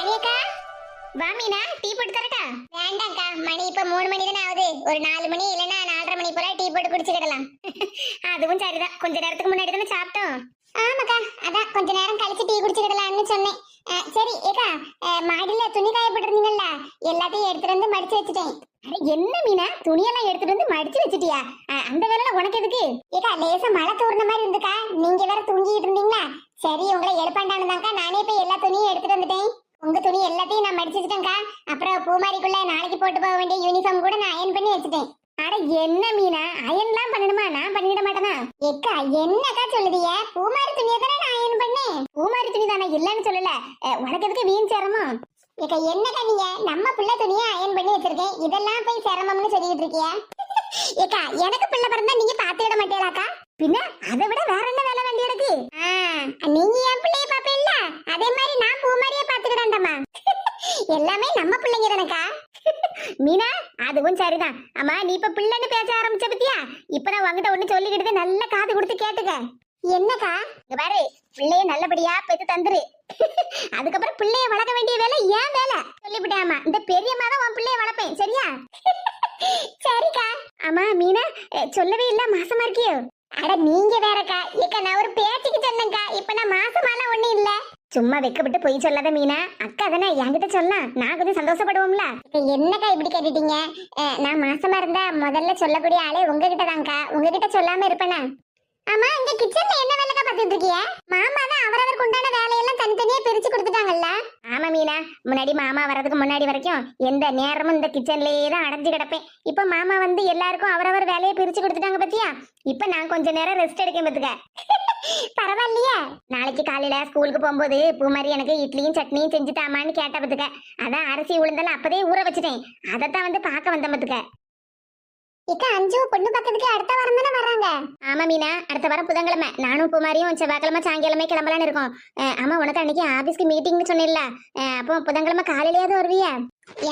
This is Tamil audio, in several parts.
ராணியக்கா வா மீனா, டீ போட்டு தரட்டா? வேண்டாம்க்கா, மணி இப்ப 3 மணி தானே ஆகுது. ஒரு 4 மணி இல்லைன்னா 4:30 மணி போல டீ போட்டு குடிச்சுக்கிடலாம். அதுவும் சரிதான், கொஞ்ச நேரத்துக்கு முன்னாடி தானே சாப்பிட்டோம். ஆமாக்கா, அதான் கொஞ்ச நேரம் கழிச்சு டீ குடிச்சுக்கிடலாம்னு சொன்னேன். சரி ஏக்கா, மாடியில துணி காய போட்டிருந்தீங்கல்ல, எல்லாத்தையும் எடுத்துட்டு வந்து மடிச்சு வச்சுட்டேன். அட என்ன மீனா, துணியெல்லாம் எடுத்துட்டு வந்து மடிச்சு வச்சுட்டியா? அந்த வேலை உனக்கு எதுக்கு? ஏக்கா, லேசா மழை தூர்ன மாதிரி இருந்துக்கா, நீங்க வேற தூங்கிட்டு இருந்தீங்களா? சரி, உங்களை எழுப்பாண்டானுதாக்கா நானே போய் எல்லா துணியும் எடுத்துட்டு வந்துட்டேன். உங்க துணி எல்லாத்தையும் நான் மடிச்சு வச்சுட்டேன்க்கா. அப்புறம் பூமாரிக்குள்ள நாளைக்கு போட்டு போக வேண்டிய யூனிஃபார்ம் கூட நான் அயன் பண்ணி வச்சுட்டேன். அட என்ன மீனா, அயன்லாம் பண்ணணுமா? நான் பண்ணிட மாட்டேனா? ஏக்கா, என்னக்கா சொல்லுதிய? பூமாரி துணியை தானே நான் அயன் பண்ணேன். பூமாரி துணி தானே, இல்லன்னு சொல்லல. உனக்கு எதுக்கு வீண் சிரமம்? ஏக்கா, என்னக்கா நீங்க நம்ம பிள்ளை துணியை அயன் பண்ணி வச்சிருக்கேன், இதெல்லாம் போய் சிரமம்னு சொல்லிட்டு இருக்கிய? ஏக்கா, எனக்கு பிள்ளை பிறந்தா நீங்க பாத்துக்கிட மாட்டீங்களாக்கா? பின்ன அதை விட வேற என்ன வேலை வேண்டி இருக்கு? நீங்க என் பிள்ளைய பாப்பீல்ல, அதே மாதிரி நான் பூமாரியை பாத்துக்கிடாண்டமா. எல்லாமே நம்ம பிள்ளைங்க தானக்கா. மீனா, அதுவும் சரிதான். ஆமா, நீ இப்ப பிள்ளைன்னு பேச ஆரம்பிச்ச பத்தியா? இப்ப நான் உங்ககிட்ட ஒண்ணு சொல்லிக்கிட்டு நல்ல காது கொடுத்து கேட்டுக்க. என்னக்கா? இங்க பாரு, பிள்ளைய நல்லபடியா பெத்து தந்துரு. அதுக்கப்புறம் பிள்ளைய வளர்க்க வேண்டிய வேலை ஏன் வேலை சொல்லிவிட்டாமா. இந்த பெரியம்மா தான் உன் பிள்ளைய வளர்ப்பேன், சரியா? சரிக்கா. ஆமா மீனா, சொல்லவே இல்ல மாசமா இருக்கியோ? அட நீங்க வேறக்கா. ஏக்கா, நான் ஒரு பேச்சுக்கு சொன்னேன்க்கா, இப்ப நான் மாசமாலாம் ஒண்ணும் இல்ல. சும்மா வெக்கப்பட்டு போய் சொல்லாத மீனா, அக்கா தானே என்கிட்ட சொல்லலாம், நான் கொஞ்சம் சந்தோஷப்படுவோம்ல. என்னக்கா இப்படி கேட்டுட்டீங்க? நான் மாசமா இருந்தா முதல்ல சொல்லக்கூடிய ஆளே உங்ககிட்ட தான்க்கா, உங்ககிட்ட சொல்லாம இருப்பேனா? ஆமா, இந்த கிச்சன்ல என்ன வேலைக்கா பார்த்துட்டு இருக்கிய? மாமா தான் அவரவருக்கு உண்டான வேலையெல்லாம் தனித்தனியா பிரிச்சு கொடுத்துட்டாங்கல்ல. ஆமா மீனா, முன்னாடி மாமா வர்றதுக்கு முன்னாடி வரைக்கும் எந்த நேரமும் இந்த கிச்சன்லயே தான் அடைஞ்சு கிடப்பேன். இப்ப மாமா வந்து எல்லாருக்கும் அவரவர் வேலையை பிரிச்சு கொடுத்துட்டாங்க பத்தியா? இப்ப நான் கொஞ்ச நேரம் ரெஸ்ட் எடுக்க பத்துக்க. பரவாயில்லையா? நாளைக்கு காலையில ஸ்கூலுக்கு போகும்போது பூமாரி எனக்கு இட்லியும் சட்னியும் செஞ்சு தாமான்னு கேட்ட பத்துக்க. அதான் அரிசி உளுந்தெல்லாம் அப்பதே ஊற வச்சுட்டேன், அதைத்தான் வந்து பார்க்க வந்த பத்துக்க. இக்க, அஞ்சு பொண்ணு பக்கத்துக்கு அடுத்த வாரம் தானே வர்றாங்க? ஆமா மீனா, அடுத்த வாரம் புதன்கிழமை. நானும் பூமாரியும் செவ்வாய்க்கிழமை சாயங்காலமே கிளம்பலான்னு இருக்கோம். ஆமா, உனக்கு அன்னைக்கு ஆபீஸ்க்கு மீட்டிங்னு சொன்னேன்ல, அப்போ புதன்கிழமை காலையிலேயாவது வருவியா?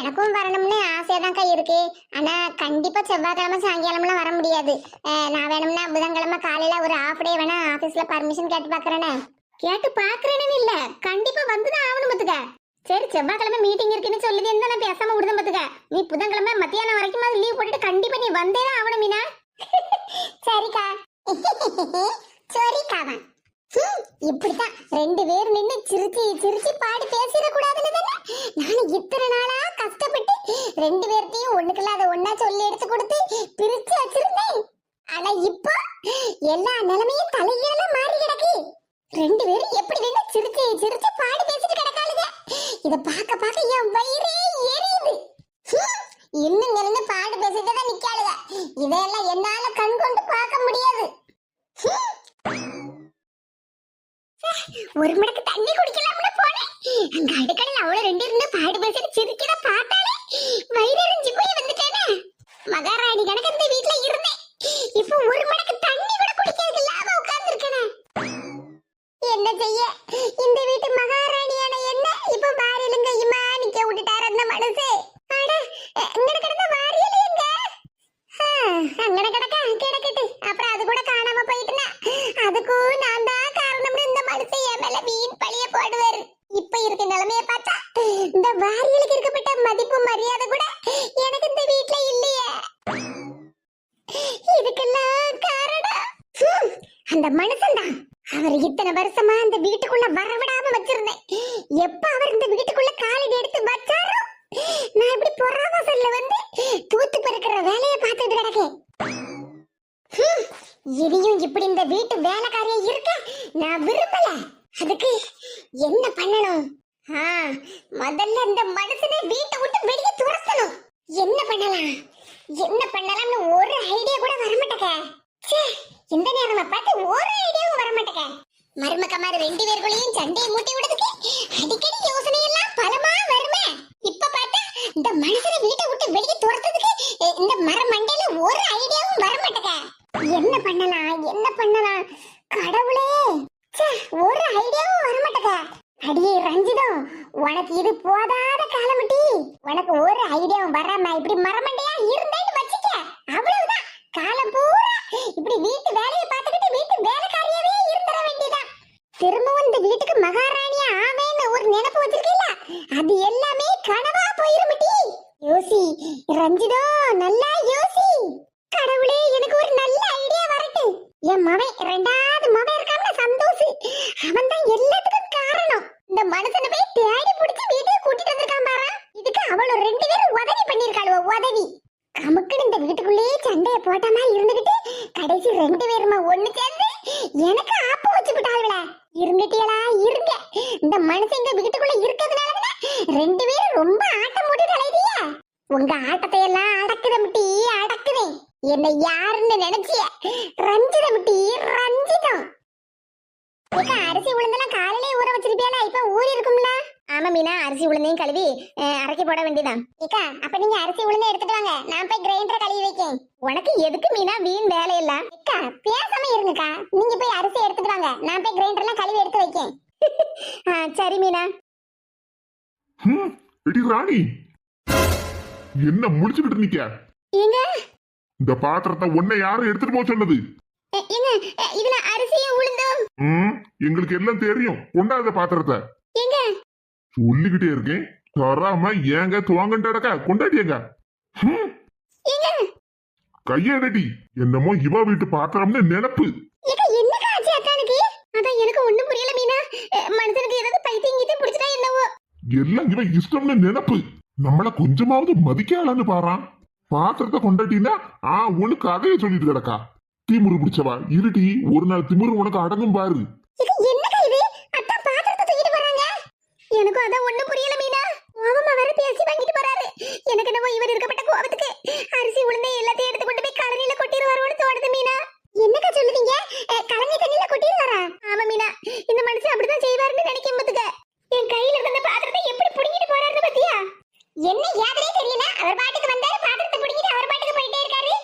எனக்கும் வரணும்னு ஆசையாதான்க்கா இருக்கு. ஆனா கண்டிப்பா செவ்வாய்க்கிழமை சாயங்காலம்லாம் வர முடியாது. நான் வேணும்னா புதன்கிழமை காலையில ஒரு ஹாஃப் டே வேணா ஆபீஸ்ல பர்மிஷன் கேட்டு பாக்குறேன்னு. கேட்டு பாக்குறேன்னு இல்ல, கண்டிப்பா வந்துதான் ஆகணும் பத்துக்க. சரி, செவ்வாய்க்கிழமை மீட்டிங் இருக்குன்னு சொல்லுது, என்ன நான் பேசாம விடுதம் பத்துக்க. நீ புதன்கிழமை மத்தியானம் வரைக்கும் லீவ் போட்டுட்டு கண்டிப்பா நீ வந்தேதான் ஆகணும் மீனா. சரிக்கா. சரிக்காவா, இப்படித்தான் ரெண்டு பேரும் நின்று சிரிச்சு சிரிச்சு பாடி பேசிடக்கூடாதுன்னு தானே நானும் இத்தனை நாளா கஷ்டப்பட்டு ரெண்டு பேர்த்தையும் ஒண்ணுக்குள்ளாத ஒன்னா சொல்லி எடுத்து கொடுத்து பிரிச்சு வச்சிருந்தேன். ஆனா இப்போ எல்லா நிலைமையும் தலைகீழ மாறி கிடக்கு. ரெண்டு பேரும் எப்படி நின்று சிரிச்சு சிரிச்சு பாடி பேசிட்டு கிடக்காளுங்க. இத பாக்க பாக்க என் வயிறே எரியுது. இன்னும் நின்று பாடு பேசிட்டு தான் நிக்காளுங்க. இதெல்லாம் என்னால கண் கொண்டு பார்க்க முடியாது. ஒரு மடக்கு தண்ணி குடிக்கலாம்னு போனேன், அங்க அடுக்கடல அவ்வளவு ரெண்டு இருந்து பாடு பேசிட்டு சிரிக்கிறத பார்த்தாலே வயிறு எரிஞ்சு போய் வந்துட்டேனே. மகாராணி கணக்கு இந்த வீட்டுல இருந்தேன், இப்ப ஒரு மடக்கு தண்ணி கூட குடிக்கிறதுக்கு இல்லாம உட்கார்ந்து இருக்கேனே. என்ன செய்ய, இந்த வீட்டு மகாராணியான என்ன இப்ப பாரியிலும் கையுமா நிக்க விட்டுட்டாரு அந்த மனசு. அட, இங்கட கிடந்த வாரியல எங்க? அங்கன கிடக்க கிடக்கட்டு, அப்புறம் அது கூட காணாம போயிட்டுனா அதுக்கும் நான் தான் காரணம்னு இந்த மனசை என் மேல வீண் பழிய போடுவாரு. இப்ப இருக்க நிலைமைய பார்த்தா இந்த வாரியலுக்கு இருக்கப்பட்ட மதிப்பு மரியாதை கூட எனக்கு இந்த வீட்டுல இல்லையே. இதுக்கெல்லாம் காரணம் அந்த மனுஷன் தான். அவர் இத்தனை வருஷமா அந்த வீட்டுக்குள்ள வரவிடாம வச்சிருந்தேன். எப்ப அவர் இந்த வீட்டுக்குள்ள காலடி எடுத்து வச்சாரோ, நான் இப்படி பொறாமசல்ல வந்து தூத்து பெருக்கிற வேலையை பார்த்துட்டு கிடக்கேன். இனியும் இப்படி இந்த வீட்டு வேலைக்காரியா இருக்க நான் விரும்பல. அதுக்கு என்ன பண்ணணும்? முதல்ல இந்த மனுஷனை வீட்டை விட்டு வெளியே துரத்தணும். என்ன பண்ணலாம் என்ன பண்ணலாம்னு ஒரு ஐடியா கூட வரமாட்டேங்க. இந்த நேரமா பார்த்து ஒரு ஐடியாவும் வரமாட்டேங்க. மருமக்கமாரு ரெண்டு பேருக்குள்ளேயும் சண்டையை மூட்டி விடுறதுக்கு அடிக்கடி யோசனை எல்லாம் பலமா வருமே. இப்ப பார்த்தா இந்த மனுஷனை வீட்டை விட்டு வெளியே துரத்துறதுக்கு இந்த மர மண்டையில ஒரு ஐடியாவும் வரமாட்டேங்க. என்ன பண்ணலாம் என்ன பண்ணலாம் கடவுளே, ஒரு ஐடியாவும் வரமாட்டேங்க. அடியே ரஞ்சிதம், உனக்கு இது போதாத காலமட்டி. உனக்கு ஒரு ஐடியாவும் வராம இப்படி மரமண்டையா இருந்தேன்னு வச்சுக்க, அவ்வளவுதான். காலம் பூரா இப்படி வீட்டு வேலையை பார்த்துக்கிட்டு வீட்டு வேலைக்காரியாவே இருந்துட வேண்டியதான். திரும்பவும் இந்த வீட்டுக்கு மகாராணியா ஆவேன்னு ஒரு நினைப்பு வச்சிருக்கீங்களா, அது எல்லாமே கனவா போயிருமிட்டி. யோசி ரஞ்சிதோ, நல்லா யோசி. கடவுளே, எனக்கு ஒரு நல்ல ஐடியா வரட்டு. என் மவன் ரெண்டாவது மவன் இருக்கான்ல சந்தோஷ், அவன் தான் எல்லாத்துக்கும் காரணம். இந்த மனுஷனை போய் தேடி பிடிச்சி வீட்டுக்கு கூட்டிட்டு வந்திருக்கான் பாரு. இதுக்கு அவளோ 2 பேரும் உதவி பண்ணிருக்காளுவ, உதவி. கமுக்குன்னு இந்த வீட்டுக்குள்ளேயே சண்டைய போட்டாமா இருந்துகிட்டு கடைசி 2 பேருமா ஒண்ணு சேர்ந்து எனக்கு ஆப்பு வச்சு விட்டாளுவல. இருந்துட்டியலா இருங்க. இந்த மனுஷன் இந்த வீட்டுக்குள்ள இருக்கிறதுனாலதான் 2 பேரும் ரொம்ப ஆட்டம் போட்டு அலைதியா. உங்க ஆட்டத்தை எல்லாம் அடக்குதமிட்டி, அடக்குதேன். என்ன யாருன்னு நினைச்சிய? ரஞ்சிதமிட்டி, ரஞ்சிதம். அரிசி உளுந்தெல்லாம் காலையிலே ஊற வச்சிருப்பியால, இப்ப ஊறி இருக்கும்ல? ஆமா மீனா, அரிசி உளுந்தையும் கழுவி அரைக்கி போட வேண்டியதான். ஏக்கா, அப்ப நீங்க அரிசி உளுந்தை எடுத்துட்டு வாங்க, நான் போய் கிரைண்டர் கழுவி வைக்கேன். உனக்கு எதுக்கு மீனா வீண் வேலையெல்லாம்? ஏக்கா, பேசாம இருங்கக்கா, நீங்க போய் அரிசி எடுத்துட்டு வாங்க, நான் போய் கிரைண்டர்லாம் கழுவி எடுத்து வைக்கேன். சரி மீனா. ராணி, என்ன முடிச்சுக்கிட்டு நிக்க? ஏங்க, இந்த பாத்திரத்தை உன்னை யாரும் எடுத்துட்டு போக சொன்னது? ஏங்க, இதுல அரிசியும் உளுந்தும். எங்களுக்கு எல்லாம் தெரியும், கொண்டாத பாத்திரத்தை. ஏங்க, சொல்லிக்கிட்டே இருக்கேன், தராம ஏங்க துவாங்கண்டடக்கா கொண்டாடியங்க. கையடடி, என்னமோ இவ வீட்டு பாத்திரம்னு நினைப்பு. என்னக்கா ஆச்சு அத்தானுக்கு? அதான் எனக்கு ஒண்ணும் புரியல மீனா. மனுஷனுக்கு ஏதாவது பைத்தியம் கீத்தியம் பிடிச்சதா என்னவோ. எல்லாம் இவ இஷ்டம்னு நினைப்பு. நம்மள கொஞ்சமாவது மதிக்கலான்னு பாறான். பாத்திரத்தை கொண்டாட்டினா ஒண்ணு கதையை சொல்லிட்டு கிடக்கா. திமுரு பிடிச்சவா இருட்டி, ஒரு நாள் திமுரு உனக்கு அடங்கும் பாரு. என்னக்கா இது? அத்தா பாத்திரத்தை தூக்கிட்டு போறாங்க. எனக்கும் அதான் ஒண்ணும் புரியல மீனா. கோவமா வேற பேசி வாங்கிட்டு போறாரு. எனக்கு என்னவோ இவர் இருக்கப்பட்ட கோவத்துக்கு அரிசி உளுந்தை எல்லாத்தையும் எடுத்து கொண்டு போய் கலனில கொட்டிடுவாரோன்னு தோணுது மீனா. என்னக்கா சொல்லுதீங்க? கலனி தண்ணில கொட்டிடுவாரா? ஆமா மீனா, இந்த மனுஷன் அப்படிதான் செய்வாருன்னு நினைக்கும் போதுக்கு என் கையில இருந்த பாத்திரத்தை எப்படி புடிங்கிட்டு போறாருன்னு பாத்தியா? என்ன யாதரே தெரியல, அவர் பாட்டுக்கு வந்தாரு, பாத்திரத்தை புடிங்கிட்டு அவர் பாட்டுக்கு போயிட்டே இருக்காரு.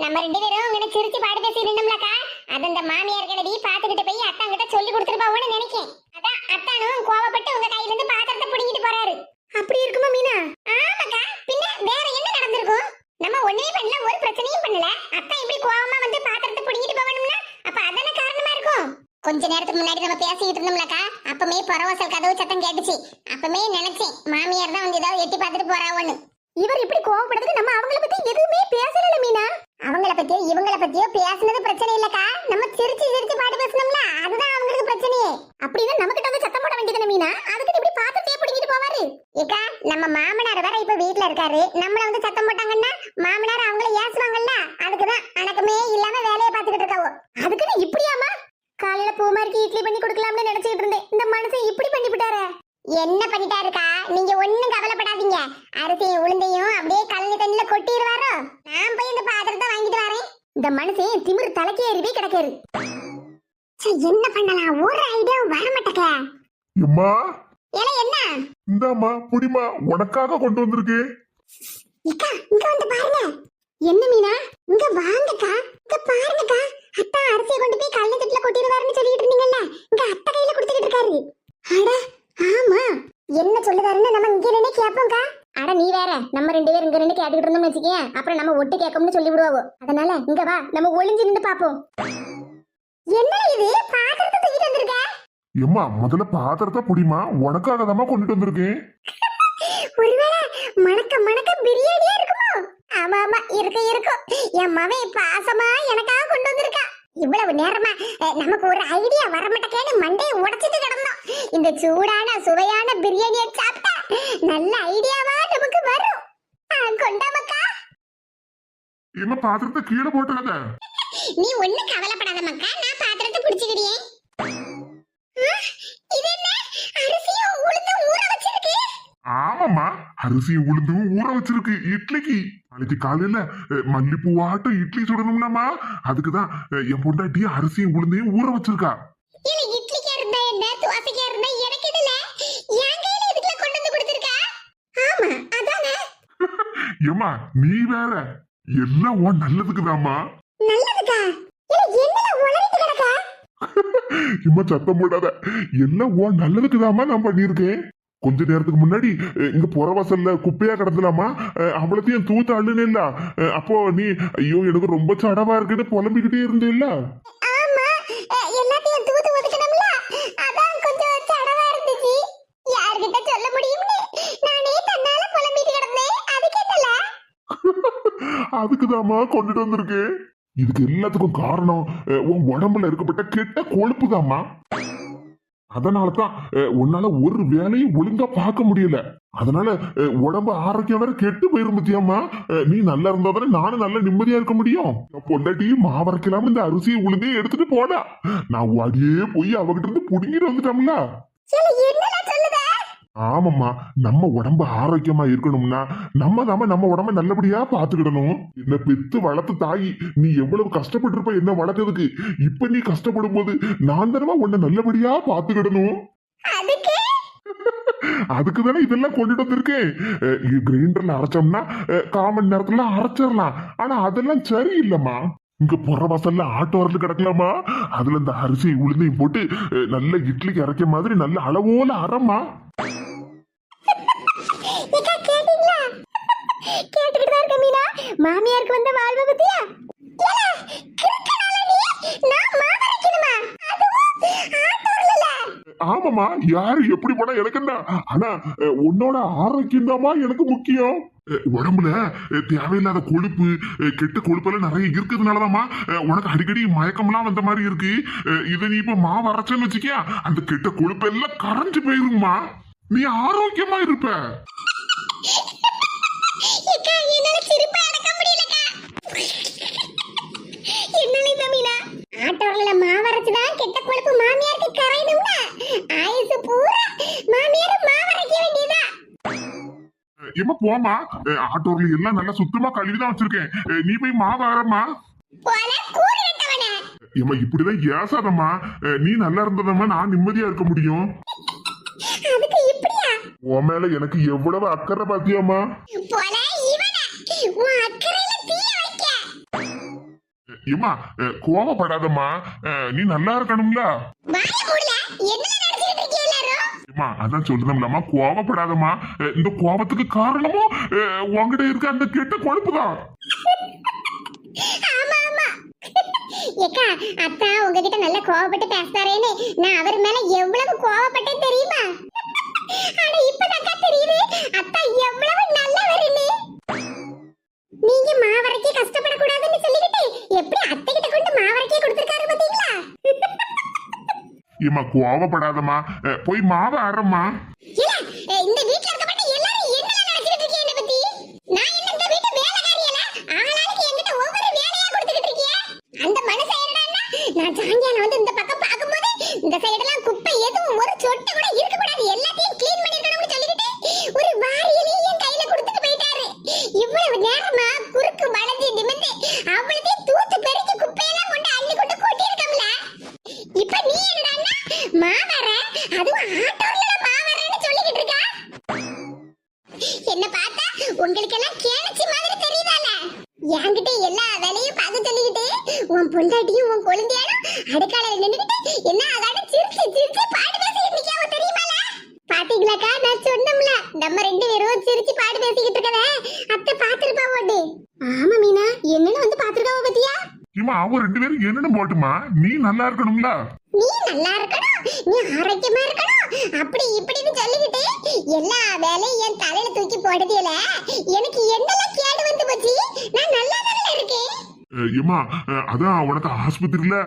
நம்ம 2 பேரும் உங்களை சிரிச்சு பாடு பேசி நின்னோம்லக்கா, அது அந்த மாமியார் கிட்ட பாத்துக்கிட்டு போய் அத்தாங்கிட்ட சொல்லி கொடுத்துருப்பாவோன்னு நினைக்கேன். அதான் அத்தானும் கோவப்பட்டு உங்க கையில இருந்து பாத்திரத்தை புடிங்கிட்டு போறாரு. அப்படி இருக்குமா மீனா? ஆமாக்கா, பின்ன வேற என்ன நடந்திருக்கும்? நம்ம ஒண்ணுமே பண்ணல, ஒரு பிரச்சனையும் பண்ணல. அத்தா இப்படி கோவமா வந்து பாத்திரத்தை புடிங்கிட்டு போகணும்னா அப்ப அதான காரணமா இருக்கும். கொஞ்ச நேரத்துக்கு முன்னாடி நம்ம பேசிக்கிட்டு இருந்தோம்லக்கா, அப்பமே பரவாசல் கதவு சத்தம் கேட்டுச்சு. அப்பமே நினைச்சேன் மாமியார் தான் வந்து ஏதாவது எட்டி பார்த்துட்டு போறாவோன்னு. இவர் இப்படி கோவப்படுறதுக்கு நம்ம அவங்கள பத்தி எதுவுமே பேசல மீனா. அவங்கள பத்தியோ இவங்கள பத்தியோ பேசுனது பிரச்சனை இல்லக்கா, நம்ம சிரிச்சு சிரிச்சு பாட்டு பேசணும்ல, அதுதான் அவங்களுக்கு பிரச்சனையே. அப்படின்னா நமக்கிட்ட வந்து சத்தம் போட வேண்டியது மீனா. அதுக்கு இப்படி பாத்திரத்தையே பிடிக்கிட்டு போவாரு. ஏக்கா, நம்ம மாமனார் வேற இப்ப வீட்டுல இருக்காரு, நம்மள வந்து சத்தம் போட்டாங்கன்னா மாமனார் அவங்கள ஏசுவாங்கல்ல, அதுக்குதான் அணக்கமே இல்லாம வேலையை பார்த்துக்கிட்டு இருக்காவோ. அதுக்குன்னு இப்படியாமா? காலையில பூமாரிக்கு இட்லி பண்ணி கொடுக்கலாம்னு நினைச்சிட்டு இருந்தேன், இந்த மனுஷன் இப்படி பண்ணி விட்டாரு. என்ன பண்ணிட்டாருக்கா? நீங்க ஒண்ணும் கவலைப்படாதீங்க, அரிசியும் உளுந்தையும் அப்படியே கலனி தண்ணில கொட்டிடுவாரோ. நான் போய் இந்த பாத்திரத்தை வாங்கிட்டு வரேன். இந்த மனுஷன் திமிரு தலைக்கேறி போய் கிடக்காரு. என்ன பண்ணலாம், ஒரு ஐடியாவும் வர மாட்டேக்க. அம்மா, என்ன? இந்தாம்மா புடிமா, உனக்காக கொண்டு வந்திருக்கு. இக்கா, இங்க வந்து பாருங்க. என்ன மீனா? இங்க வாங்கக்கா, இங்க பாருங்கக்கா. அத்தா அரிசியை கொண்டு போய் கலனி தட்டுல கொட்டிடுவாருன்னு சொல்லிட்டு இருந்தீங்கல்ல, இங்க அத்தை கையில கொடுத்துக்கிட்டு இருக்காரு. அட ஆமா, என்ன சொல்லுதாருன்னு நம்ம இங்க நின்னு கேப்போம்க்கா. அட நீ வேற, நம்ம 2 பேரும் இங்க நின்னு கேட்டுக்கிட்டு இருந்தோம்னு வச்சுக்கேன், அப்புறம் நம்ம ஒட்டு கேட்கணும்னு சொல்லி விடுவோம். அதனால இங்க வா, நம்ம ஒளிஞ்சு நின்னு பாப்போம். என்ன இது, பாத்திரத்தை தூக்கிட்டு வந்திருக்க? எம்மா, முதல்ல பாத்திரத்தை புடிமா, உனக்காக தான் கொண்டுட்டு வந்திருக்கேன். ஒருவேளை மணக்க மணக்க பிரியாணியா இருக்குமோ? ஆமா ஆமா, இருக்கும். என் மவன் பாசமா எனக்காக கொண்டு வந்திருக்கா. இவ்வளவு நேரமா நமக்கு ஒரு ஐடியா வர மாட்டேன்னு மண்டையை உடைச்சிட்டு கிடந்தோம். இந்த சூடான சுவையான பிரியாணியை சாப்பிட்டா நல்ல ஐடியாவா நமக்கு வரும். கொண்டாமக்கா. என்ன பாத்திரத்தை கீழே போட்டுறத? நீ ஒண்ணு கவலைப்படாத மக்கா, நான் பாத்திரத்தை பிடிச்சுக்கிடியே. இது என்ன, அரிசியும் உளுந்தும் ஊற வச்சிருக்கு? ஆமாம்மா, அரிசியும் உளுந்தும் ஊற வச்சிருக்கு இட்லிக்கு. நாளைக்கு காலையில மல்லிப்பூவாட்டம் இட்லி சுடணும்னாமா, அதுக்குதான் என் பொண்டாட்டி அரிசியும் உளுந்தையும் ஊற வச்சிருக்கா. இட்லிக்கா இருந்தா என்ன, தோசைக்கா இருந்தா எனக்கு இதுல என் கையில இதுக்குள்ள கொண்டு வந்து கொடுத்திருக்கா. ஆமா அதானே. ஏமா நீ வேற, எல்லாம் உன் நல்லதுக்குதாம்மா. நல்லதுக்கா? என்னல உளறிட்டு கிடக்கா? இம்மா சத்தம் போடாத, எல்லாம் உன் நல்லதுக்குதாம்மா நான் பண்ணிருக்கேன். கொஞ்ச நேரத்துக்கு முன்னாடி இங்க புறவாசல்ல குப்பையா கிடந்தலாமா, அவ்வளத்தையும் தூத்து அள்ளுனேல்ல, அப்போ நீ ஐயோ எனக்கு ரொம்ப சடவா இருக்குன்னு புலம்பிக்கிட்டே இருந்தேல்ல. ஆமா, எல்லாத்தையும் தூத்து ஒதுக்கணும்ல, அதான் கொஞ்சம் சடவா இருந்துச்சு. யார்கிட்ட சொல்ல முடியும்னு அதுக்குதாம்மா கொண்டுட்டு வந்திருக்கேன். இதுக்கு எல்லாத்துக்கும் காரணம் உன் உடம்புல இருக்கப்பட்ட கெட்ட கொழுப்புதாம்மா. அதனாலதான் உன்னால ஒரு வேலையும் ஒழுங்கா பார்க்க முடியல. அதனால உடம்பு ஆரோக்கியம் வேற கெட்டு போயிரும் பத்தியாமா. நீ நல்லா இருந்தா தானே நானும் நல்ல நிம்மதியா இருக்க முடியும். பொண்டாட்டி மாவரைக்கலாம் இந்த அரிசியை உளுந்தே எடுத்துட்டு போனா நான் அடியே போய் அவகிட்ட இருந்து புடுங்கிட்டு வந்துட்டோம்ல. ஆமாம்மா, நம்ம உடம்பு ஆரோக்கியமா இருக்கணும்னா நம்ம உடம்ப நல்லபடியா பாத்துக்கிடணும். என்ன பெத்து வளர்த்து தாயி நீ எவ்வளவு கஷ்டப்பட்டு இருப்ப என்ன வளர்க்கறதுக்கு. இப்ப நீ கஷ்டப்படும் போது நான் தானமா உன்னை நல்லபடியா பாத்துக்கிடணும். அதுக்கு தானே இதெல்லாம் கொண்டுட்டு வந்திருக்கேன். கிரைண்டர்ல அரைச்சோம்னா 1/4 மணி நேரத்துல அரைச்சிடலாம். ஆனா அதெல்லாம் சரியில்லைம்மா. இங்க புற வாசல்ல ஆட்டோ வரல கிடக்கலாமா, அதுல இந்த அரிசி உளுந்தையும் போட்டு நல்ல இட்லிக்கு அரைக்க மாதிரி நல்ல அளவோல அறமா. மாமியாருக்கு வந்த வாழ்வு பத்தியா? ஆமாமா, யாரு எப்படி போனா எனக்கு என்ன. ஆனா உன்னோட ஆரோக்கியம் தாமா எனக்கு முக்கியம். உடம்புல தேவையில்லாத கொழுப்பு கெட்ட கொழுப்பெல்லாம் நிறைய இருக்கிறதுனாலதாம்மா உனக்கு அடிக்கடி மயக்கம்லாம் வந்த மாதிரி இருக்கு. இதை நீ இப்ப மாவு அரைச்சன்னு வச்சுக்கியா அந்த கெட்ட கொழுப்பு எல்லாம் கரைஞ்சு போயிருமா. நீ ஆரோக்கியமா இருப்ப. ஆட்டோல மாவரைச்சுதான் கெட்ட கொழுப்பு மாமியாருக்கு கரையணும்னா ஆயுசு பூரா மாமியார் மாவரைக்க வேண்டியதா. ஏமா போமா, ஆட்டோல எல்லாம் நல்லா சுத்தமா கழுவிதான் வச்சிருக்கேன். நீ போய் மாவு அரைமா. ஏமா இப்படிதான் ஏசாதம்மா. நீ நல்லா இருந்ததம்மா நான் நிம்மதியா இருக்க முடியும். உன் மேல எனக்கு எவ்வளவு அக்கறை பாத்தியாமா. ஏமா கோவப்படாதம்மா, நீ நல்லா இருக்கணும்ல. ஏமா அதான் சொல்றதும்லம்மா, கோவப்படாதம்மா. இந்த கோவத்துக்கு காரணமும் உங்ககிட்ட இருக்க அந்த கெட்ட கொழுப்புதான். அத்தா உங்ககிட்ட நல்ல கோவப்பட்டு பேசுறாரேன்னு நான் அவர் மேல எவ்வளவு கோவப்பட்டேன் தெரியுமா? ஆனா இப்பதான் தெரியுது அத்தா எவ்வளவு நல்லவருன்னு. நீங்க மாவரைக்கே கஷ்டப்படக்கூடாதுன்னு சொல்லிக்கிட்டு எப்படி அத்தை கிட்ட கொண்டு மாவரைக்கே கொடுத்திருக்காரு பாத்தீங்களா? ஏமா கோவப்படாதம்மா, போய் மாவை அரைம்மா. இந்த வீட்ல இருக்கப்பட்ட எல்லாரும் என்னல நினைச்சிட்டு இருக்கீங்க என்ன பத்தி? நான் என்ன இந்த வீட்டு வேலைக்காரியல? ஆளாளுக்கு என்கிட்ட ஒவ்வொரு வேலையா கொடுத்துக்கிட்டு இருக்கீங்க. அந்த மனுஷன் என்னன்னா நான் சாயங்காலம் வந்து இந்த பக்கம் பாக்கும்போது இந்த சைடுலாம் குப்பை எதுவும் ஒரு சொட்டு கூட இருக்க கூடாது, எல்லாத்தையும் க்ளீன் பண்ணிடணும்னு சொல்லிக்கிட்டு ஒரு வாரியலையும் என் கையில கொடுத்துட்டு போயிட்டாரு. இவ்வளவு நேரமா குறுக்கு வளைஞ்சு நிமிந்து அவ்வளத்தையும் தூத்து பெருக்கி குப்பையெல்லாம் கொண்டு அள்ளி கொண்டு கொட்டி இருக்கம்ல. இப்ப நீ என்னடான்னா மாவர அதுவும் ஆட்டோல மாவரன்னு சொல்லிக்கிட்டு இருக்கா. என்ன பார்த்தா உங்களுக்கு எல்லாம் கேளச்சி மாதிரி தெரியுதால? என்கிட்ட எல்லா வேலையும் பார்க்க சொல்லிக்கிட்டு உன் பொண்டாட்டியும் உன் குழந்தையாலும் அடுக்காலையில நின்னுக்கிட்டு என்ன அதாட சிரிச்சு சிரிச்சு பாட்டு பேசிக்கிட்டு நிக்காவ தெரியுமால? பாத்தீங்களாக்கா நான் சொன்னோம்ல நம்ம 2 பேரும் சிரிச்சு பாட்டு பேசிக்கிட்டு இருக்கத அத்தை பாத்துருப்பா ஓடு. ஆமா மீனா, என்னன்னு வந்து பாத்துருக்காவ பத்தியா? ஏமா அவங்க 2 பேரும் என்னன்னு போட்டுமா, நீ நல்லா இருக்கணும்ல. நீ நல்லா இருக்கணும், நீ ஆரோக்கியமா இருக்கணும் அப்படி இப்படின்னு சொல்லிக்கிட்டு எல்லா வேலையும் என் தலையில தூக்கி போடுதியல. எனக்கு என்னெல்லாம் கேடு வந்து போச்சு, நான் நல்லா தானே இருக்கேன். ஏமா அதான் உனக்கு ஆஸ்பத்திரியில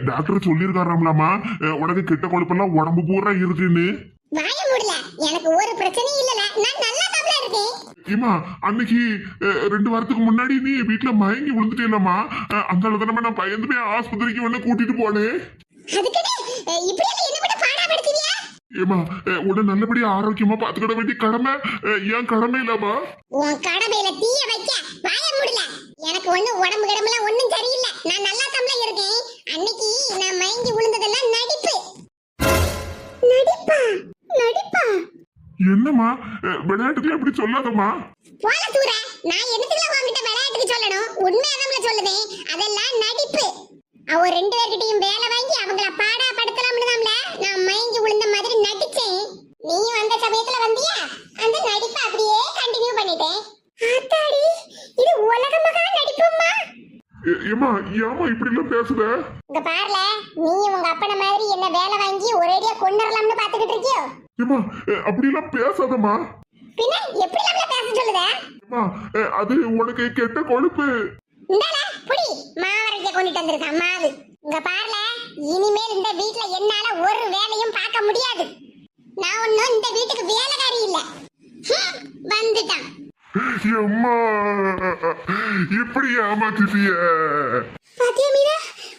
டாக்டர் சொல்லியிருக்காராம்லாமா உனக்கு கெட்ட கொழுப்பெல்லாம் உடம்பு பூரா இருக்குன்னு. வாய மூடல, எனக்கு ஒரு பிரச்சனையும் இல்லல, நான் நல்லா தான் இருக்கேன். ஏமா அன்னைக்கு 2 வாரத்துக்கு முன்னாடி நீ வீட்டுல மயங்கி விழுந்துட்டேலம்மா, அந்த அளவுக்கு நான் பயந்து போய் ஆஸ்பத்திரிக்கு வந்து கூட்டிட்டு போனேன். அதுக்கு இப்படி என்ன கூட பாடா படுத்தியா? ஏமா உன்னை நல்லபடியா ஆரோக்கியமா பாத்துக்கிட வேண்டிய கடமை ஏன் கடமை இல்லாமா? உன் கடமையில தீய வைக்க வாய மூடல. எனக்கு உடம்பு கிடமெல்லாம் ஒண்ணும் சரியில்லை, நான் நல்லா தான் இருக்கேன். அன்னைக்கு நான் மயங்கி விழுந்ததெல்லாம் நடிப்பு. நடிப்பா நடிப்பா? என்னம்மா விளையாட்டுல எப்படி சொல்லாதம்மா. போல தூர, நான் என்னத்துக்குல உன்கிட்ட விளையாட்டுக்கு சொல்லணும்? உண்மையா தான் சொல்லுதேன், அதெல்லாம் நடிப்பு. அவ 2 பேர்கிட்டயும் வேலை வாங்கி அவங்கள பாடா படுத்தலாம்னு தான்ல நான் மயங்கி விழுந்த மாதிரி நடிச்சேன். நீயும் அந்த சமயத்துல வந்தியா, அந்த நடிப்பை அப்படியே கண்டினியூ பண்ணிட்டேன். ஆத்தாடி, இது உலகமகா நடிப்பும்மா. ஏமா ஏமா இப்படி எல்லாம் பேசுற? இங்க பாருல, நீ உங்க அப்பன மாதிரி என்ன வேலை வாங்கி ஒரேடியா கொண்டுறலாம்னு பாத்துக்கிட்டு இருக்கியோ? ஏமா அப்படி எல்லாம் பேசாதம்மா. பின்ன எப்படி எல்லாம் பேச சொல்லுத? அது உனக்கு கெட்ட கொழுப்பு. இந்தால புடி மாவரைக்க கொண்டுட்டு வந்திருக்கான் மாவு. இங்க பாருல, இனிமேல் இந்த வீட்ல என்னால ஒரு வேலையும் பார்க்க முடியாது. நான் ஒன்னும் இந்த வீட்டுக்கு வேலைக்காரி இல்ல. வந்துட்டான். எம்மா இப்படி ஏமாத்திட்டிய. பாத்தியா மீரா,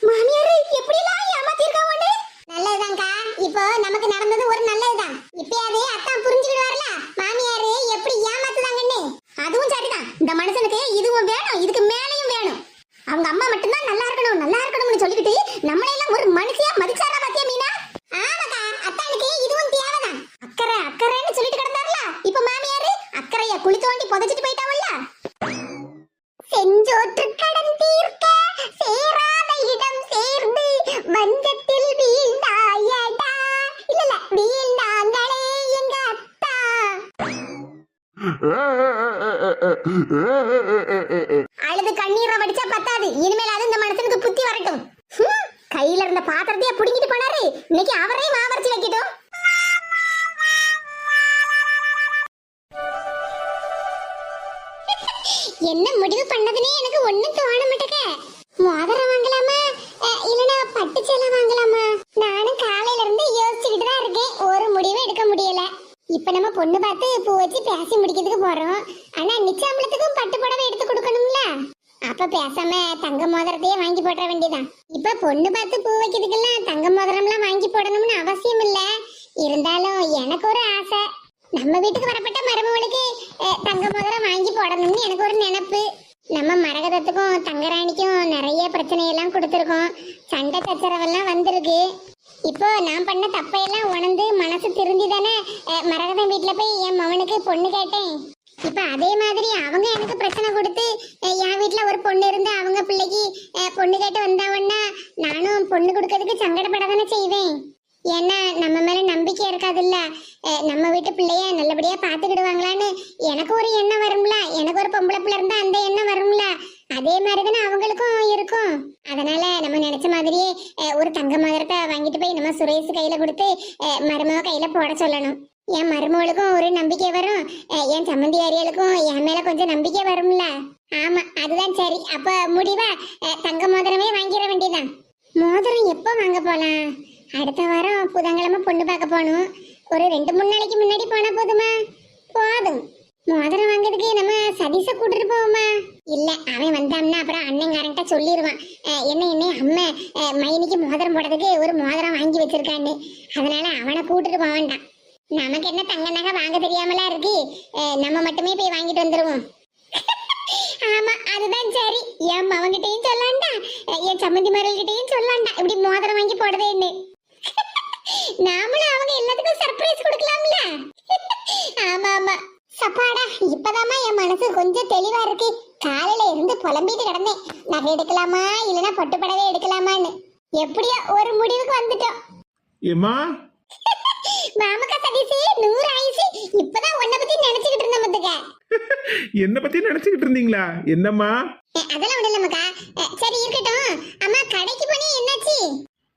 மாமியார் எப்படி எல்லாம் ஏமாத்திருக்காங்க. நல்லதுதான்க்கா, இப்போ நமக்கு நடந்தது ஒரு நல்லதுதான். இப்பயாவது அத்தான் புரிஞ்சுக்கிடுவார்ல மாமியாரு எப்படி ஏமாத்துதாங்கன்னு. அதுவும் சரிதான், இந்த மனுஷனுக்கு இதுவும் வேணும், இதுக்கு மேலையும் வேணும். அவங்க அம்மா மட்டும்தான் நல்லா இருக்கணும் நல்லா இருக்கணும்னு சொல்லிக்கிட்டு நம்மளையெல்லாம் ஒரு மனுஷியா மதிச்சாரா பாத்தியா மீனா? ஆமாக்கா, அத்தானுக்கு இதுவும் தேவைதான். அக்கறை அக்கறைன்னு சொல்லிட்டு கிடந்தார்ல, இப்ப மாமியாரு அக்கறைய குழி தோண்டி புதைச்சிட்டு போயிட்டாவல்ல. செஞ்சோற்று கடன் தீர்க்க சேராத இடம் சேர்ந்து வஞ்சத்தில் வீழ்ந்தாயடா. இல்ல வீழ்ந்தாங்களே எங்க அத்தா. அழுது கண்ணீரை வடிச்சா பத்தாது, இனிமேல் அது இந்த மனுஷனுக்கு புத்தி வரட்டும். கையில இருந்த பாத்திரத்தையே புடிங்கிட்டு போனாரு, இன்னைக்கு அவரே மாவரைச்சு வைக்கட்டும். என்ன முடிவு பண்ணதுனே எனக்கு ஒண்ணும் தோண மாட்டேங்க. மோதிரம் வாங்கலாமா இல்லனா பட்டு சேலை வாங்கலாமா? நானும் காலையில இருந்து யோசிச்சுக்கிட்டு தான் இருக்கேன், ஒரு முடிவு எடுக்க முடியல. இப்ப நம்ம பொண்ணு பார்த்து பூ வச்சு பேசி முடிக்கிறதுக்கு போறோம். ஆனா நிச்சயமத்துக்கும் பட்டு புடவை எடுத்து கொடுக்கணும்ல. அப்ப பேசாம தங்க மோதிரத்தையே வாங்கி போட வேண்டியதான். இப்ப பொண்ணு பார்த்து பூ வைக்கிறதுக்கெல்லாம் தங்க மோதிரம்லாம் வாங்கி போடணும்னு அவசியம் இல்ல. இருந்தாலும் எனக்கு ஒரு ஆசை, நம்ம வீட்டுக்கு வரப்பட்ட மருமகளுக்கு தங்க மோதிரம் வாங்கி போடணும்னு எனக்கு ஒரு நினைப்பு. நம்ம மரகதத்துக்கும் தங்கராணிக்கும் நிறைய பிரச்சனையெல்லாம் கொடுத்துருக்கோம், சண்டை சச்சரவெல்லாம் வந்திருக்கு. இப்போ நான் பண்ண தப்பையெல்லாம் உணர்ந்து மனசு திருந்தி தானே மரகதம் வீட்டுல போய் என் மகனுக்கு பொண்ணு கேட்டேன். இப்ப அதே மாதிரி அவங்க எனக்கு பிரச்சனை கொடுத்து என் வீட்டுல ஒரு பொண்ணு இருந்து அவங்க பிள்ளைக்கு பொண்ணு கேட்டு வந்தாவன்னா நானும் பொண்ணு கொடுக்கறதுக்கு சங்கடப்பட தானே செய்வேன். ஏன்னா நம்ம மேல நம்பிக்கை இருக்காதுல்ல, நம்ம வீட்டு பிள்ளைய நல்லபடியா பாத்துக்கிடுவாங்களான்னு எனக்கு ஒரு எண்ணம் வரும்ல. எனக்கு ஒரு பொம்பளை பிள்ளை இருந்தா அந்த எண்ணம் வரும்ல, அதே மாதிரிதானே அவங்களுக்கும் இருக்கும். அதனால நம்ம நினைச்ச மாதிரியே ஒரு தங்க மோதிரத்தை வாங்கிட்டு போய் நம்ம சுரேஷ் கையில கொடுத்து மருமக கையில போட சொல்லணும். என் மருமகளுக்கும் ஒரு நம்பிக்கை வரும், என் சம்மந்தி அரியலுக்கும் என் மேல கொஞ்சம் நம்பிக்கை வரும்ல. ஆமா, அதுதான் சரி. அப்ப முடிவா தங்க மோதிரமே வாங்கிட வேண்டியதான். மோதிரம் எப்போ வாங்க போலாம்? அடுத்த வாரம் புதன்கிழமை பொண்ணு பார்க்க போகணும். ஒரு 2-3 நாளைக்கு முன்னாடி போனா போதுமா? போதும். மோதிரம் வாங்குறதுக்கு நம்ம சதீஷ கூட்டிட்டு போவோமா? இல்ல, அவன் வந்தான்னா அப்புறம் அண்ணங்காரன்ட்ட சொல்லிடுவான், என்ன அம்மா மைனிக்கு மோதிரம் போடுறதுக்கு ஒரு மோதிரம் வாங்கி வச்சிருக்கான்னு. அதனால அவனை கூட்டிட்டு போக வேண்டாம். நமக்கு என்ன தங்க நகை வாங்க தெரியாமலா இருக்கு, நம்ம மட்டுமே போய் வாங்கிட்டு வந்துருவோம். ஆமா, அதுதான் சரி. என் மவன்கிட்டையும் சொல்லாண்டா, என் சம்மந்தி மரல்கிட்டையும் சொல்லாண்டா இப்படி மோதிரம் வாங்கி போடுதேன்னு. நாமளும் அவங்க எல்லாத்துக்கும் சர்ப்ரைஸ் கொடுக்கலாம்ல. ஆமா ஆமா, சப்பாடா இப்பதாமா என் மனசு கொஞ்சம் தெளிவா இருக்கு. காலையில இருந்து புலம்பிட்டு கிடந்தேன், நகை எடுக்கலாமா இல்லனா பட்டு புடவை எடுக்கலாமான்னு. எப்படியோ ஒரு முடிவுக்கு வந்துட்டோம். ஏமா மாமக்கா சதீஷ் 100 ஆயிடுச்சு. இப்பதான் உன்னை பத்தி நினைச்சுக்கிட்டு இருந்தேன் மத்துக்க. என்ன பத்தி நினைச்சுக்கிட்டு இருந்தீங்களா? என்னம்மா? அதெல்லாம் விடலமாக்கா, சரி இருக்கட்டும். அம்மா கடைக்கு போனே என்னாச்சு?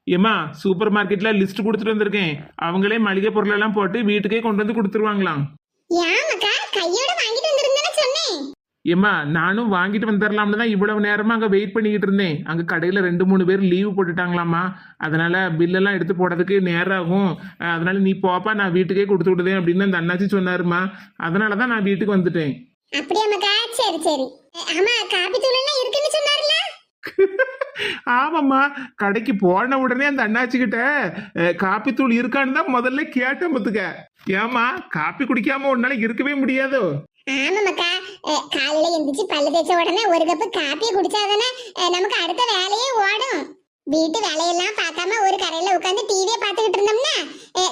ஏமா, சூப்பர் மார்க்கெட்ல லிஸ்ட் கொடுத்துட்டு வந்திருக்கேன். அவங்களே மளிகை பொருள் எல்லாம் போட்டு வீட்டுக்கே கொண்டு வந்து கொடுத்துருவாங்களாம். ஏமாக்கா கையோட வாங்கிட்டு வந்திருந்தேன்னு சொன்னேன். ஏமா, நானும் வாங்கிட்டு வந்துடலாம்னு தான் இவ்வளவு நேரமா அங்க வெயிட் பண்ணிக்கிட்டு இருந்தேன். அங்க கடையில 2-3 பேர் லீவு போட்டுட்டாங்களாமா, அதனால பில்லெல்லாம் எடுத்து போடுறதுக்கு நேரம் ஆகும். அதனால நீ போப்பா, நான் வீட்டுக்கே கொடுத்து விடுதேன் அப்படின்னு அந்த அண்ணாச்சி சொன்னாருமா. அதனாலதான் நான் வீட்டுக்கு வந்துட்டேன். அப்படியாமாக்கா, சரி சரி. ஆமா, காபி தூள் எல்லாம் இருக்குன்னு சொன்னார்ல. ஆமாம்மா, கடைக்கு போன உடனே அந்த அண்ணாச்சி கிட்ட காப்பி தூள் இருக்கான்னு தான் முதல்ல கேட்டேன் பத்துக்க. ஏமா, காப்பி குடிக்காம ஒரு நாளைக்கு இருக்கவே முடியாதோ? ஆமாக்கா, காலையில எந்திரிச்சு பல்லு தேய்ச்ச உடனே ஒரு கப்பு காப்பியை குடிச்சாதானே நமக்கு அடுத்த வேலையே ஓடும். வீட்டு வேலையெல்லாம் பார்க்காம ஒரு கரையில உட்காந்து டிவியை பார்த்துக்கிட்டு இருந்தோம்னா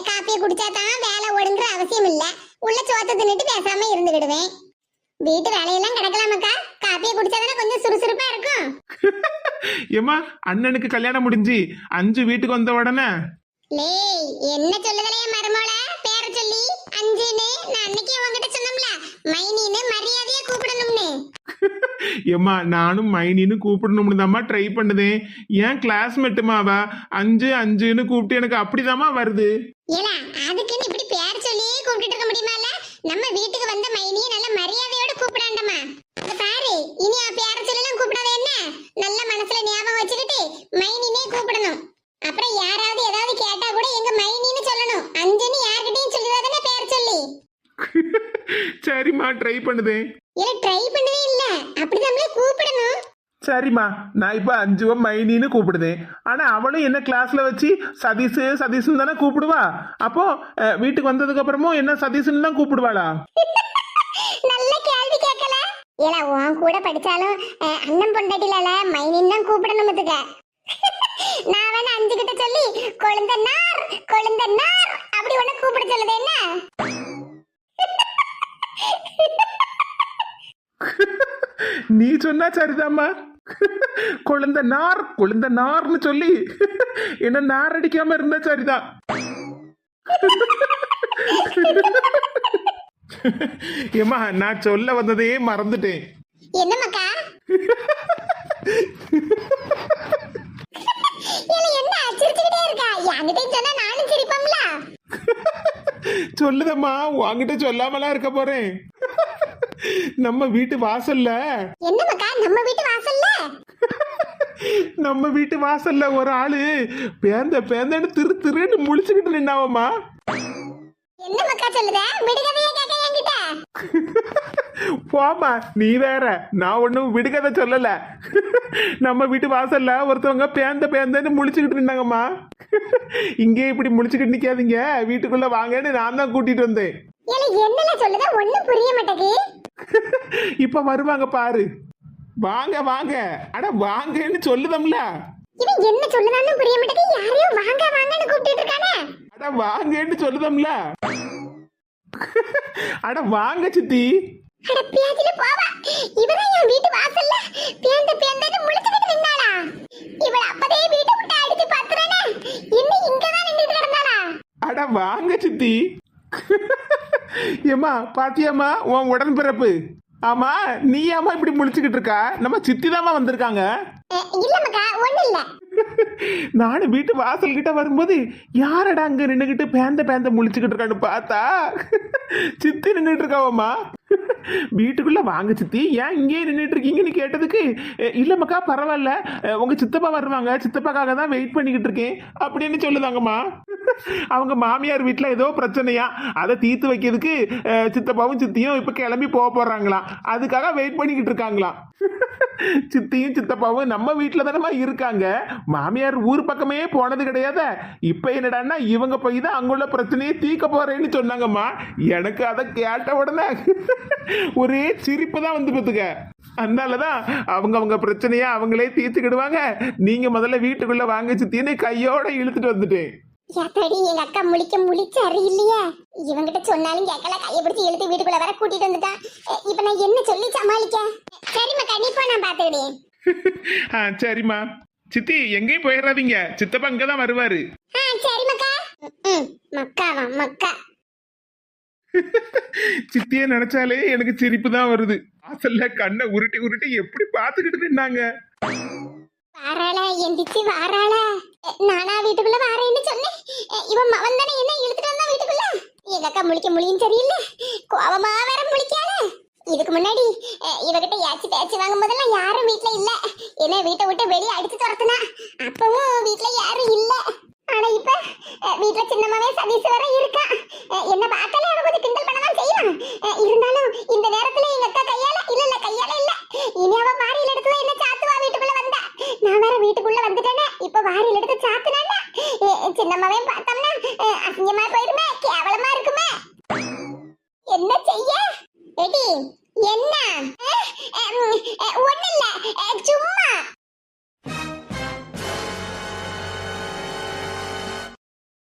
காப்பியை குடிச்சாதான் வேலை ஓடுங்கிற அவசியம் இல்ல. உள்ள சோத்த தின்னுட்டு பேசாம இருந்துக்கிடுவேன். வீட்டு வேலையெல்லாம் கிடக்கலாமக்கா, காப்பியை குடிச்சாதானே கொஞ்சம் சுறுசுறுப்பா இருக்கும். ஏமா, அண்ணனுக்கு கல்யாணம் முடிஞ்சு 5 வீட்டுக்கு வந்த உடனே லேய், என்ன சொல்லுதலையே மருமோள பேர சொல்லி 5ன்னு நான் அன்னைக்கே உங்ககிட்ட சொன்னோம்ல, மைனின்னு மரியாதையா கூப்பிடணும்னு. ஏமா, நானும் மைனின்னு கூப்பிடணும்னு தாம்மா ட்ரை பண்ணுதேன். ஏன் கிளாஸ்மேட்டுமாவா 5-5ன்னு கூப்பிட்டு எனக்கு அப்படிதாம்மா வருது. ஏலா, அதுக்குன்னு இப்படி பேர் சொல்லி கூப்பிட்டு இருக்க முடியுமால? நம்ம வீட்டுக்கு வந்த மைனியை நல்ல மரியாதையோட கூப்பிடாண்டமா. சரிம்மா ட்ரை பண்ணுதேன். இல்ல ட்ரை பண்ணவே இல்ல, அப்படிதான் கூப்பிடணும். சரிம்மா நான் இப்ப அஞ்சுவ மைனின்னு கூப்பிடுதேன். ஆனா அவளும் என்ன கிளாஸ்ல வச்சு சதீஷ் சதீஷ்னு தானே கூப்பிடுவா. அப்போ வீட்டுக்கு வந்ததுக்கு அப்புறமும் என்ன சதீஷ்னு தான் கூப்பிடுவாளா? நல்ல கேள்வி கேட்கல. ஏல உன் கூட படிச்சாலும் அண்ணன் பொண்டாட்டில மைனின்னு தான் கூப்பிடணும் மத்துக்க. நான் வேணா 5 கிட்ட சொல்லி கொழுந்தனார் கொழுந்தனார் அப்படி ஒண்ணு கூப்பிட சொல்லுது என்ன? நீ சொன்னா சரிதாம்மா. கொழுந்த நார்னு சொல்லி என்ன நார் அடிக்காம இருந்தா சரிதான். ஏமா நான் சொல்ல வந்ததையே மறந்துட்டேன். என்ன மக்கா? என்ன சிரிச்சுக்கிட்டே இருக்கா? என்கிட்ட சொன்னா நானும் சிரிப்போம்ல. சொல்லுதம்மா, உன்கிட்ட சொல்லாமலாம் இருக்க போறேன். நம்ம வீட்டு வாசல்ல என்ன மக்கா? நம்ம வீட்டு வாசல்ல நம்ம வீட்டு வாசல்ல ஒரு ஆளு பேந்தன்னு திருன்னு முழிச்சுக்கிட்டு நின்னாவம்மா. என்ன மக்கா சொல்லுத? விடுகதையா கேட்க என்கிட்ட? போமா, நீ வேற. நான் ஒன்னும் விடுகதை சொல்லல. நம்ம வீட்டு வாசல்ல ஒருத்தவங்க பேந்தன்னு முழிச்சுக்கிட்டு இருந்தாங்கம்மா. இங்கே இப்படி முழிச்சுக்கிட்டு நிக்காதீங்க, வீட்டுக்குள்ள வாங்கன்னு நான் தான் கூட்டிட்டு வந்தேன். என்னல சொல்லுத? ஒண்ணும் புரிய மாட்டேங்குது. இப்ப வருவாங்க பாரு. வாங்க வாங்க, அட வாங்கன்னு சொல்லுதம்ல. இவன் என்ன சொல்லுதான்னு புரிய மாட்டேங்குது. யாரையோ வாங்க வாங்கன்னு கூப்பிட்டு இருக்கானே. அட வாங்கன்னு சொல்லுதம்ல. அட வாங்க சித்தி. அட பேதில போவா. இவதான் என் வீட்டு வாசல்ல பேந்தன்னு முழிச்சுக்கிட்டு நின்னாளா? இவள அப்பதே வீட்டை விட்டு அடிச்சு பாத்துறானே. இன்னும் இங்கதான் நின்னுட்டு கிடந்தாளா? அட வாங்க சித்தி. ஏமா பாத்தியாமா உன் உடன்பிறப்பு? ஆமா, நீ ஏமா இப்படி முழிச்சுக்கிட்டு இருக்கா? நம்ம சித்தி தாமா வந்திருக்காங்க. இல்ல மக்கா, ஒண்ணு இல்ல. நானும் வீட்டு வாசல் கிட்ட வரும்போது யாரடா அங்க நின்னுகிட்டு பேந்த முழிச்சுக்கிட்டு இருக்கான்னு பார்த்தா சித்தி நின்றுட்டு இருக்காவம்மா. வீட்டுக்குள்ள வாங்க சித்தி, ஏன் இங்கே நின்றுட்டு இருக்கீங்கன்னு கேட்டதுக்கு, இல்ல மக்கா பரவாயில்ல, உங்க சித்தப்பா வருவாங்க, சித்தப்பாக்காக தான் வெயிட் பண்ணிக்கிட்டு இருக்கேன் அப்படின்னு சொல்லுதாங்கம்மா. அவங்க மாமியார் வீட்டுல ஏதோ பிரச்சனையா, அதை தீர்த்து வைக்கிறதுக்கு சித்தப்பாவும் சித்தியும் இப்ப கிளம்பி போறாங்களாம். அதுக்காக வெயிட் பண்ணிக்கிட்டு இருக்காங்களாம். சித்தியும் சித்தப்பாவும் நம்ம வீட்டுல தானமா இருக்காங்க, மாமியார் ஊர் பக்கமே போனது கிடையாத. இப்ப என்னடான்னா இவங்க போய் தான் அங்குள்ள பிரச்சனையை தீர்க்க போறேன்னு சொன்னாங்கம்மா. எனக்கு அதை கேட்ட உடனே ஒரே சிரிப்பு தான் வந்து பார்த்துக்க. அதனாலதான் அவங்க பிரச்சனையா அவங்களே தீர்த்துக்கிடுவாங்க, நீங்க முதல்ல வீட்டுக்குள்ள வாங்க சித்தின்னு கையோட இழுத்துட்டு வந்துட்டேன். யாத்தாடி, எங்க அக்கா முழிக்க அறியில்லையா? இவங்கிட்ட சொன்னாலும் கேட்கல, கையை பிடிச்சி இழுத்து வீட்டுக்குள்ள வர கூட்டிட்டு வந்துட்டான். இப்ப நான் என்ன சொல்லி சமாளிக்க? சரிம்மா, கண்டிப்பா நான் பாத்துக்கிட்டேன். சரிம்மா. சித்தி எங்கேயும் போயிடாதீங்க, சித்தப்பா இங்கதான் வருவாரு. சரி மக்கா. மக்காவா மக்கா? சித்திய நினைச்சாலே எனக்கு சிரிப்பு தான் வருது. வாசல்ல கண்ணை உருட்டி எப்படி பாத்துக்கிட்டு நின்னாங்க. வாராள, எந்திரிச்சு வாராள. நானா வீட்டுக்குள்ள வாரேன்னு சொன்னேன். இவன் மவன் தானே என்ன இழுத்துட்டு வந்தா வீட்டுக்குள்ள. எங்க அக்கா முழியும் சரியில்லை, கோவமா வேற முழிக்கால. இதுக்கு முன்னாடி இவகிட்ட ஏச்சு பேச்சு வாங்கும் போதெல்லாம் யாரும் வீட்டுல இல்ல, என்ன வீட்டை விட்டு வெளியே அடிச்சு துரத்துனா. அப்பவும் வீட்டுல யாரும் இல்ல. ஆனா இப்ப வீட்டுல சின்னமாவே சதீஷ் வர இருக்கான். என்ன பார்த்தாலே அவன் கொஞ்சம் கிண்டல் பண்ணதான் செய்வான். இருந்தாலும் இந்த நேரத்துல எங்க அக்கா கையால இல்ல இனி அவன் வாரியில் எடுத்துதான் என்ன சாத்துவா வீட்டுக்குள்ள வந்தா. நான் வேற வீட்டுக்குள்ள வந்துட்டேனே, இப்ப வாரியில் எடுத்து சாத்துனான்னா சின்னமாவே பார்த்தோம்னா அசிங்கமா போயிருமே, கேவலமா இருக்குமே. என்ன செய்ய? எடி என்ன? ஒண்ணு இல்ல, சும்மா